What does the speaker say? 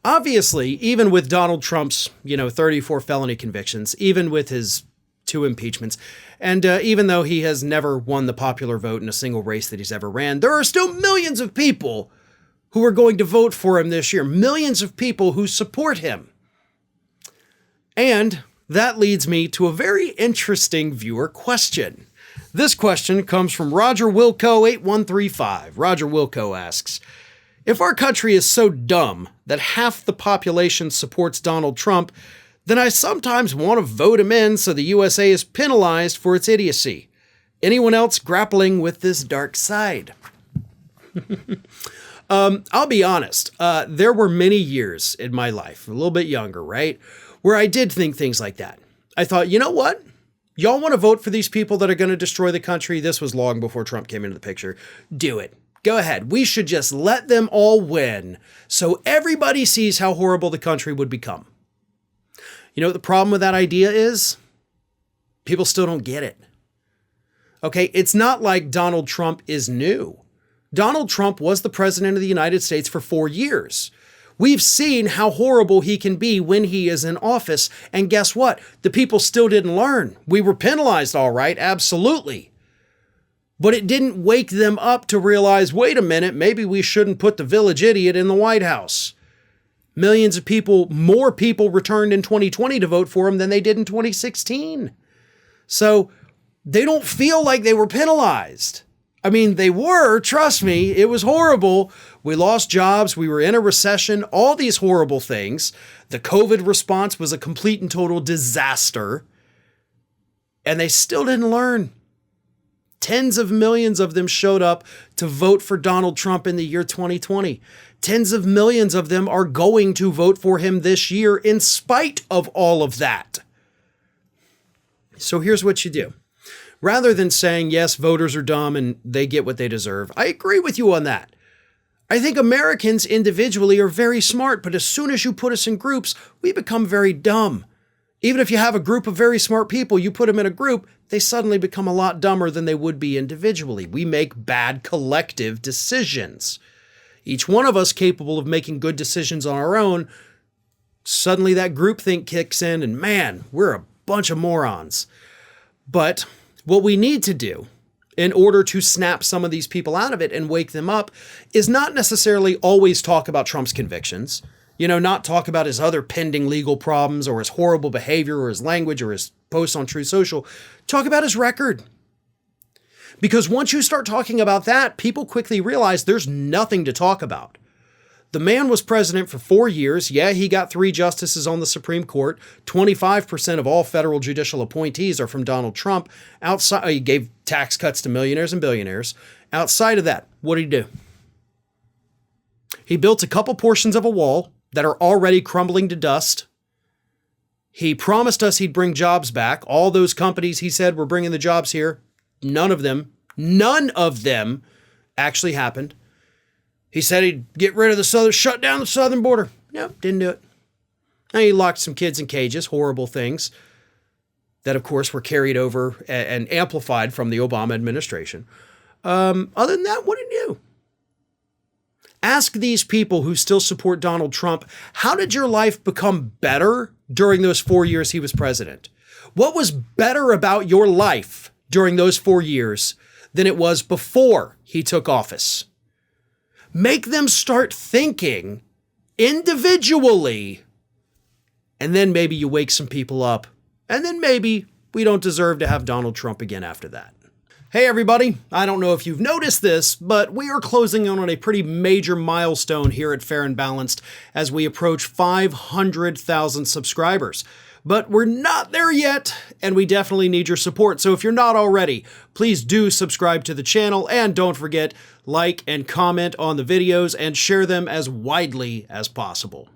Obviously, even with Donald Trump's, 34 felony convictions, even with his 2 impeachments, and even though he has never won the popular vote in a single race that he's ever ran, there are still millions of people who are going to vote for him this year. Millions of people who support him. And that leads me to a very interesting viewer question. This question comes from Roger Wilco 8135. Roger Wilco asks, if our country is so dumb that half the population supports Donald Trump, then I sometimes want to vote him in so the USA is penalized for its idiocy. Anyone else grappling with this dark side? I'll be honest. There were many years in my life, a little bit younger, right, where I did think things like that. I thought, you know what? Y'all want to vote for these people that are going to destroy the country? This was long before Trump came into the picture. Do it. Go ahead. We should just let them all win so everybody sees how horrible the country would become. You know what the problem with that idea is? People still don't get it. Okay, it's not like Donald Trump is new. Donald Trump was the president of the United States for 4 years. We've seen how horrible he can be when he is in office. And guess what? The people still didn't learn. We were penalized, all right, absolutely. But it didn't wake them up to realize, wait a minute, maybe we shouldn't put the village idiot in the White House. Millions of people, more people returned in 2020 to vote for him than they did in 2016. So they don't feel like they were penalized. I mean, they were, trust me, it was horrible. We lost jobs, we were in a recession, all these horrible things. The COVID response was a complete and total disaster. And they still didn't learn. Tens of millions of them showed up to vote for Donald Trump in the year 2020. Tens of millions of them are going to vote for him this year in spite of all of that. So here's what you do. Rather than saying, yes, voters are dumb and they get what they deserve, I agree with you on that. I think Americans individually are very smart, but as soon as you put us in groups, we become very dumb. Even if you have a group of very smart people, you put them in a group, they suddenly become a lot dumber than they would be individually. We make bad collective decisions. Each one of us capable of making good decisions on our own, suddenly that groupthink kicks in and man, we're a bunch of morons. But what we need to do in order to snap some of these people out of it and wake them up is not necessarily always talk about Trump's convictions. Not talk about his other pending legal problems or his horrible behavior or his language or his posts on Truth Social. Talk about his record. Because once you start talking about that, people quickly realize there's nothing to talk about. The man was president for 4 years. Yeah, he got 3 justices on the Supreme Court. 25% of all federal judicial appointees are from Donald Trump. He gave tax cuts to millionaires and billionaires. Outside of that, what did he do? He built a couple portions of a wall that are already crumbling to dust. He promised us he'd bring jobs back. All those companies he said were bringing the jobs here, none of them actually happened. He said he'd get rid of shut down the southern border. Nope, didn't do it. And he locked some kids in cages, horrible things that, of course, were carried over and amplified from the Obama administration. Other than that, what did he do? Ask these people who still support Donald Trump, how did your life become better during those 4 years he was president? What was better about your life during those 4 years than it was before he took office? Make them start thinking individually, and then maybe you wake some people up, and then maybe we don't deserve to have Donald Trump again after that. Hey everybody, I don't know if you've noticed this, but we are closing in on a pretty major milestone here at Fair and Balanced as we approach 500,000 subscribers. But we're not there yet, and we definitely need your support. So if you're not already, please do subscribe to the channel, and don't forget, like and comment on the videos and share them as widely as possible.